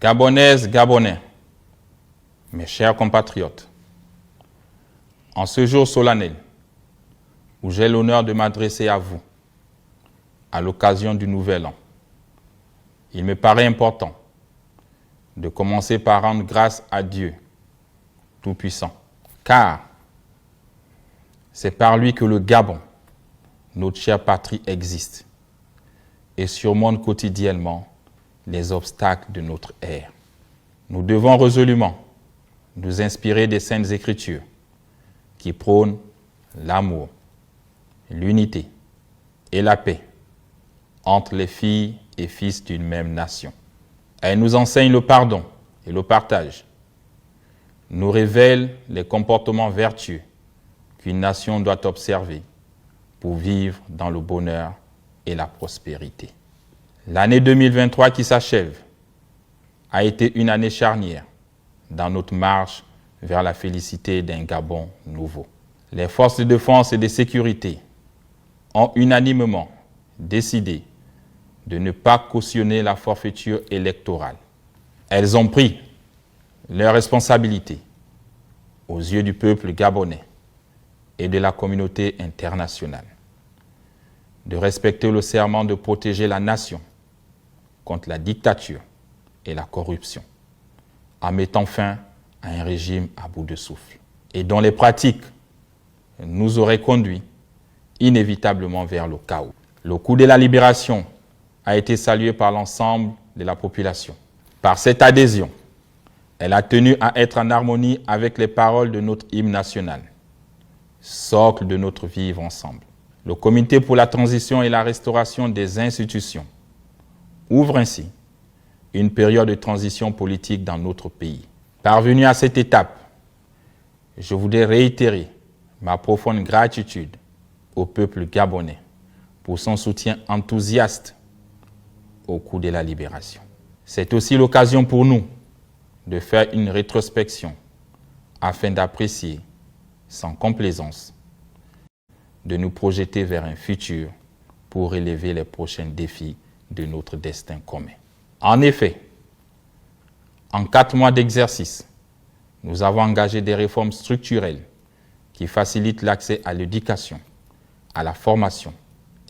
Gabonaises, Gabonais, mes chers compatriotes, en ce jour solennel où j'ai l'honneur de m'adresser à vous à l'occasion du Nouvel An, il me paraît important de commencer par rendre grâce à Dieu Tout-Puissant, car c'est par lui que le Gabon, notre chère patrie, existe et surmonte quotidiennement les obstacles de notre ère. Nous devons résolument nous inspirer des Saintes Écritures qui prônent l'amour, l'unité et la paix entre les filles et fils d'une même nation. Elles nous enseignent le pardon et le partage, nous révèlent les comportements vertueux qu'une nation doit observer pour vivre dans le bonheur et la prospérité. L'année 2023 qui s'achève a été une année charnière dans notre marche vers la félicité d'un Gabon nouveau. Les forces de défense et de sécurité ont unanimement décidé de ne pas cautionner la forfaiture électorale. Elles ont pris leurs responsabilités aux yeux du peuple gabonais et de la communauté internationale, de respecter le serment de protéger la nation contre la dictature et la corruption, en mettant fin à un régime à bout de souffle, et dont les pratiques nous auraient conduits inévitablement vers le chaos. Le coup de la libération a été salué par l'ensemble de la population. Par cette adhésion, elle a tenu à être en harmonie avec les paroles de notre hymne national, socle de notre vivre ensemble. Le Comité pour la transition et la restauration des institutions ouvre ainsi une période de transition politique dans notre pays. Parvenu à cette étape, je voudrais réitérer ma profonde gratitude au peuple gabonais pour son soutien enthousiaste au coup de la libération. C'est aussi l'occasion pour nous de faire une rétrospection afin d'apprécier sans complaisance, de nous projeter vers un futur pour relever les prochains défis de notre destin commun. En effet, en 4 mois d'exercice, nous avons engagé des réformes structurelles qui facilitent l'accès à l'éducation, à la formation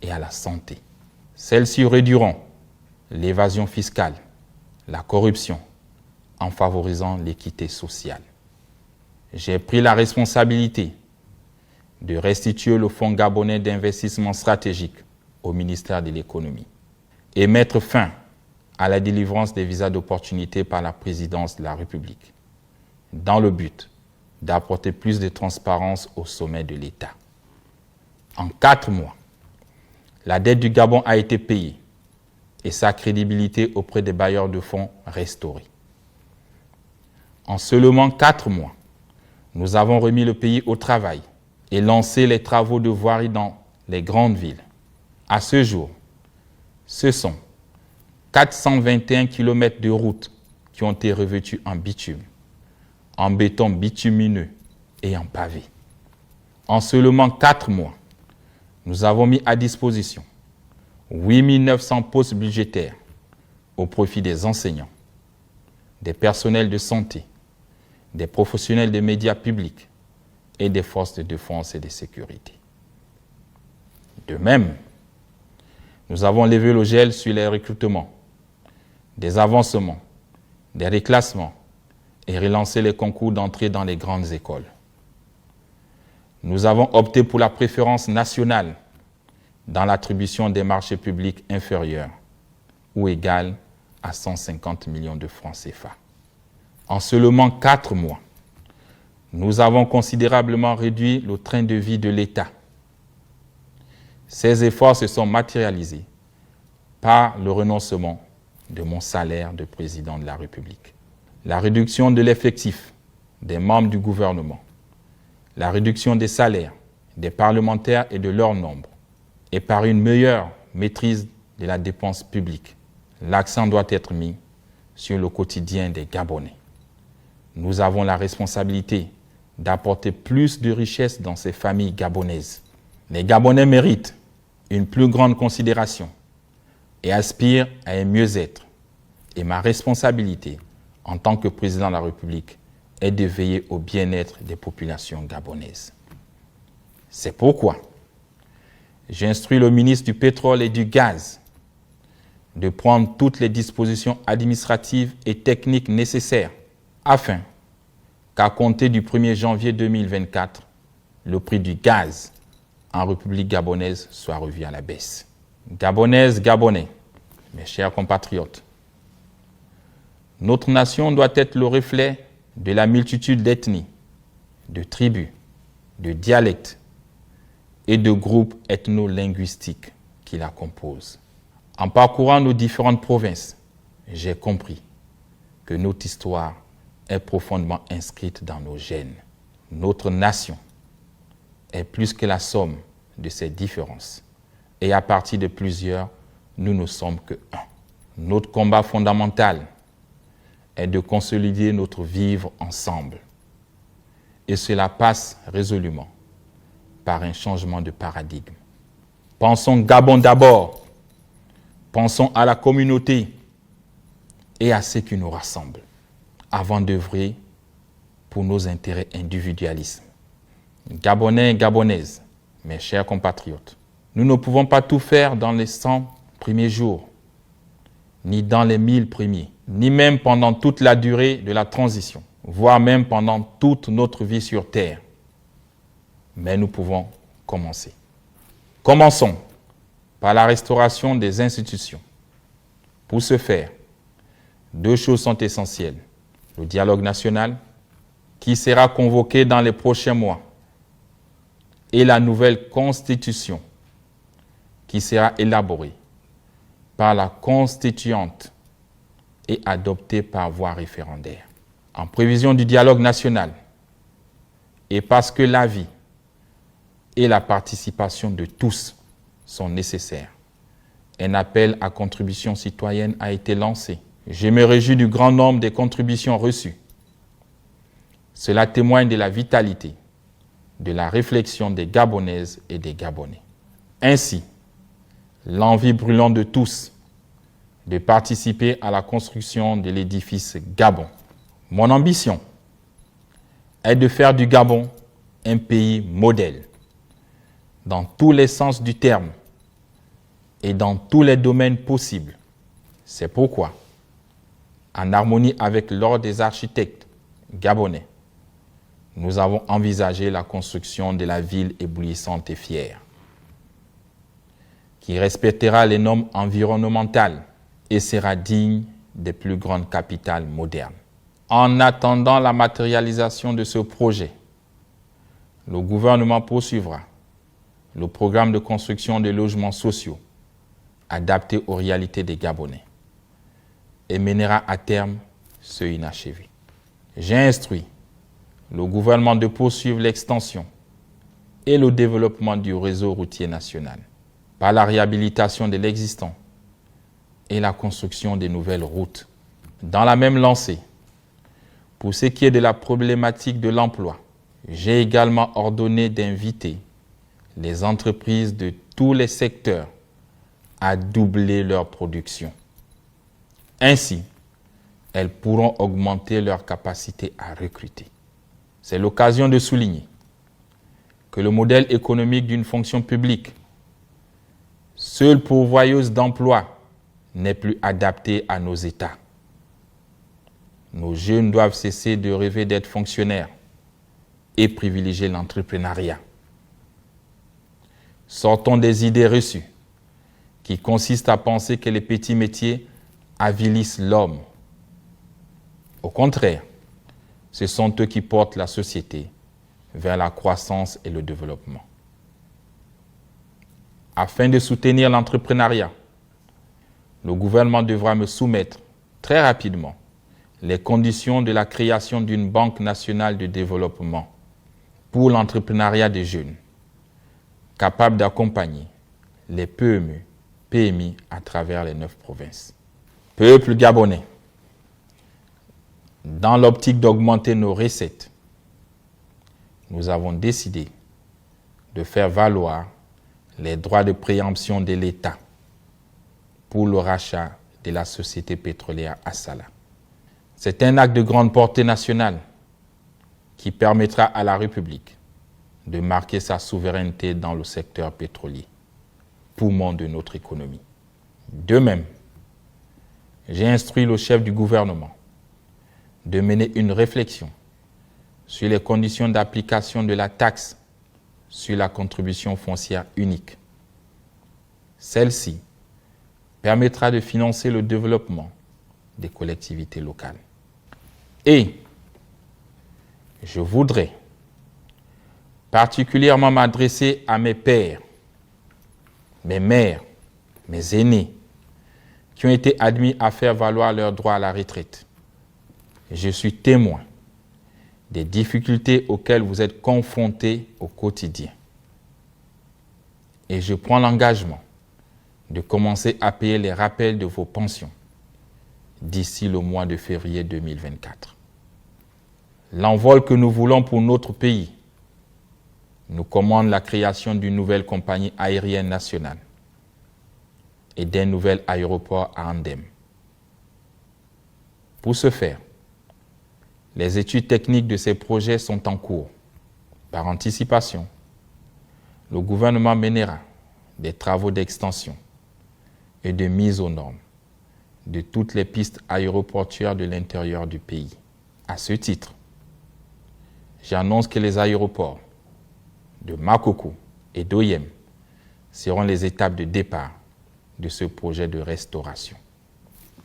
et à la santé. Celles-ci réduiront l'évasion fiscale, la corruption, en favorisant l'équité sociale. J'ai pris la responsabilité de restituer le Fonds gabonais d'investissement stratégique au ministère de l'économie et mettre fin à la délivrance des visas d'opportunité par la présidence de la République, dans le but d'apporter plus de transparence au sommet de l'État. En 4 mois, la dette du Gabon a été payée et sa crédibilité auprès des bailleurs de fonds restaurée. En seulement 4 mois, nous avons remis le pays au travail et lancé les travaux de voirie dans les grandes villes. À ce jour, ce sont 421 km de routes qui ont été revêtues en bitume, en béton bitumineux et en pavé. En seulement 4 mois, nous avons mis à disposition 8 900 postes budgétaires au profit des enseignants, des personnels de santé, des professionnels des médias publics et des forces de défense et de sécurité. De même, nous avons levé le gel sur les recrutements, des avancements, des reclassements et relancé les concours d'entrée dans les grandes écoles. Nous avons opté pour la préférence nationale dans l'attribution des marchés publics inférieurs ou égales à 150 millions de francs CFA. En seulement 4 mois, nous avons considérablement réduit le train de vie de l'État. Ces efforts se sont matérialisés par le renoncement de mon salaire de président de la République, la réduction de l'effectif des membres du gouvernement, la réduction des salaires des parlementaires et de leur nombre, et par une meilleure maîtrise de la dépense publique. L'accent doit être mis sur le quotidien des Gabonais. Nous avons la responsabilité d'apporter plus de richesse dans ces familles gabonaises. Les Gabonais méritent une plus grande considération et aspirent à un mieux-être Et ma responsabilité en tant que président de la République est de veiller au bien-être des populations gabonaises. C'est pourquoi j'instruis le ministre du Pétrole et du Gaz de prendre toutes les dispositions administratives et techniques nécessaires afin qu'à compter du 1er janvier 2024, le prix du gaz en République gabonaise soit revu à la baisse. Gabonaises, Gabonais, mes chers compatriotes, notre nation doit être le reflet de la multitude d'ethnies, de tribus, de dialectes et de groupes ethno-linguistiques qui la composent. En parcourant nos différentes provinces, j'ai compris que notre histoire est profondément inscrite dans nos gènes. Notre nation est plus que la somme de ses différences. Et à partir de plusieurs, nous ne sommes que un. Notre combat fondamental est de consolider notre vivre ensemble. Et cela passe résolument par un changement de paradigme. Pensons Gabon d'abord. Pensons à la communauté et à ce qui nous rassemble, avant d'œuvrer pour nos intérêts individualistes. Gabonais et Gabonaises, mes chers compatriotes, nous ne pouvons pas tout faire dans les 100 premiers jours, ni dans les 1000 premiers, ni même pendant toute la durée de la transition, voire même pendant toute notre vie sur Terre. Mais nous pouvons commencer. Commençons par la restauration des institutions. Pour ce faire, 2 choses sont essentielles. Le dialogue national, qui sera convoqué dans les prochains mois, et la nouvelle constitution, qui sera élaborée par la constituante et adoptée par voie référendaire. En prévision du dialogue national, et parce que la vie et la participation de tous sont nécessaires, un appel à contribution citoyenne a été lancé. Je me réjouis du grand nombre des contributions reçues. Cela témoigne de la vitalité, de la réflexion des Gabonaises et des Gabonais. Ainsi, l'envie brûlante de tous de participer à la construction de l'édifice Gabon. Mon ambition est de faire du Gabon un pays modèle, dans tous les sens du terme et dans tous les domaines possibles. C'est pourquoi, en harmonie avec l'ordre des architectes gabonais, nous avons envisagé la construction de la ville éblouissante et fière, qui respectera les normes environnementales et sera digne des plus grandes capitales modernes. En attendant la matérialisation de ce projet, le gouvernement poursuivra le programme de construction de logements sociaux adaptés aux réalités des Gabonais et mènera à terme ceux inachevés. J'ai instruit le gouvernement de poursuivre l'extension et le développement du réseau routier national par la réhabilitation de l'existant et la construction de nouvelles routes. Dans la même lancée, pour ce qui est de la problématique de l'emploi, j'ai également ordonné d'inviter les entreprises de tous les secteurs à doubler leur production. Ainsi, elles pourront augmenter leur capacité à recruter. C'est l'occasion de souligner que le modèle économique d'une fonction publique, seule pourvoyeuse d'emplois, n'est plus adapté à nos États. Nos jeunes doivent cesser de rêver d'être fonctionnaires et privilégier l'entrepreneuriat. Sortons des idées reçues qui consistent à penser que les petits métiers avilissent l'homme. Au contraire, ce sont eux qui portent la société vers la croissance et le développement. Afin de soutenir l'entrepreneuriat, le gouvernement devra me soumettre très rapidement les conditions de la création d'une banque nationale de développement pour l'entrepreneuriat des jeunes, capable d'accompagner les PME, PMI à travers les 9 provinces. Peuple gabonais, dans l'optique d'augmenter nos recettes, nous avons décidé de faire valoir les droits de préemption de l'État pour le rachat de la société pétrolière Assala. C'est un acte de grande portée nationale qui permettra à la République de marquer sa souveraineté dans le secteur pétrolier, poumon de notre économie. De même, j'ai instruit le chef du gouvernement de mener une réflexion sur les conditions d'application de la taxe sur la contribution foncière unique. Celle-ci permettra de financer le développement des collectivités locales. Et je voudrais particulièrement m'adresser à mes pères, mes mères, mes aînés, qui ont été admis à faire valoir leur droit à la retraite. Je suis témoin des difficultés auxquelles vous êtes confrontés au quotidien. Et je prends l'engagement de commencer à payer les rappels de vos pensions d'ici le mois de février 2024. L'envol que nous voulons pour notre pays nous commande la création d'une nouvelle compagnie aérienne nationale et d'un nouvel aéroport à Andem. Pour ce faire, les études techniques de ces projets sont en cours. Par anticipation, le gouvernement mènera des travaux d'extension et de mise aux normes de toutes les pistes aéroportuaires de l'intérieur du pays. À ce titre, j'annonce que les aéroports de Makoko et d'Oyem seront les étapes de départ de ce projet de restauration.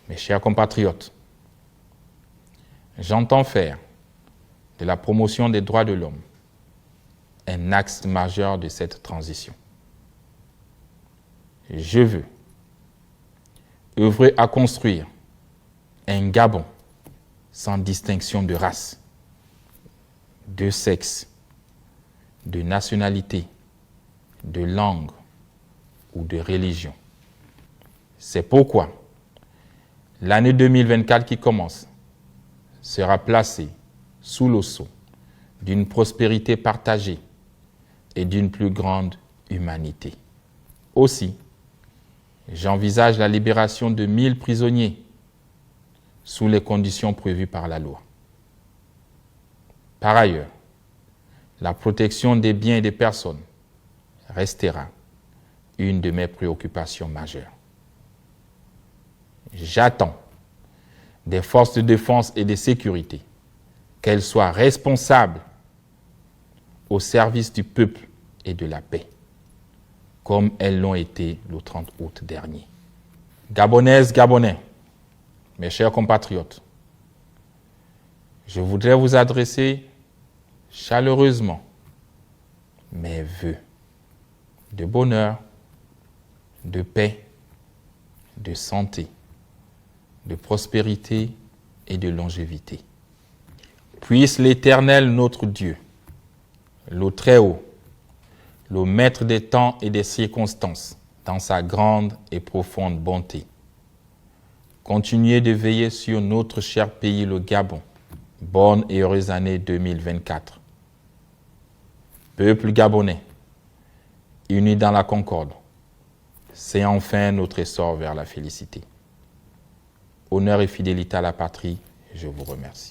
Mes chers compatriotes, j'entends faire de la promotion des droits de l'homme un axe majeur de cette transition. Je veux œuvrer à construire un Gabon sans distinction de race, de sexe, de nationalité, de langue ou de religion. C'est pourquoi l'année 2024 qui commence sera placée sous le sceau d'une prospérité partagée et d'une plus grande humanité. Aussi, j'envisage la libération de 1000 prisonniers sous les conditions prévues par la loi. Par ailleurs, la protection des biens et des personnes restera une de mes préoccupations majeures. J'attends des forces de défense et de sécurité qu'elles soient responsables au service du peuple et de la paix, comme elles l'ont été le 30 août dernier. Gabonaises, Gabonais, mes chers compatriotes, je voudrais vous adresser chaleureusement mes vœux de bonheur, de paix, de santé, de prospérité et de longévité. Puisse l'Éternel notre Dieu, le Très-Haut, le Maître des temps et des circonstances, dans sa grande et profonde bonté, continuer de veiller sur notre cher pays, le Gabon. Bonne et heureuse année 2024. Peuple gabonais, unis dans la concorde, c'est enfin notre essor vers la félicité. Honneur et fidélité à la patrie, je vous remercie.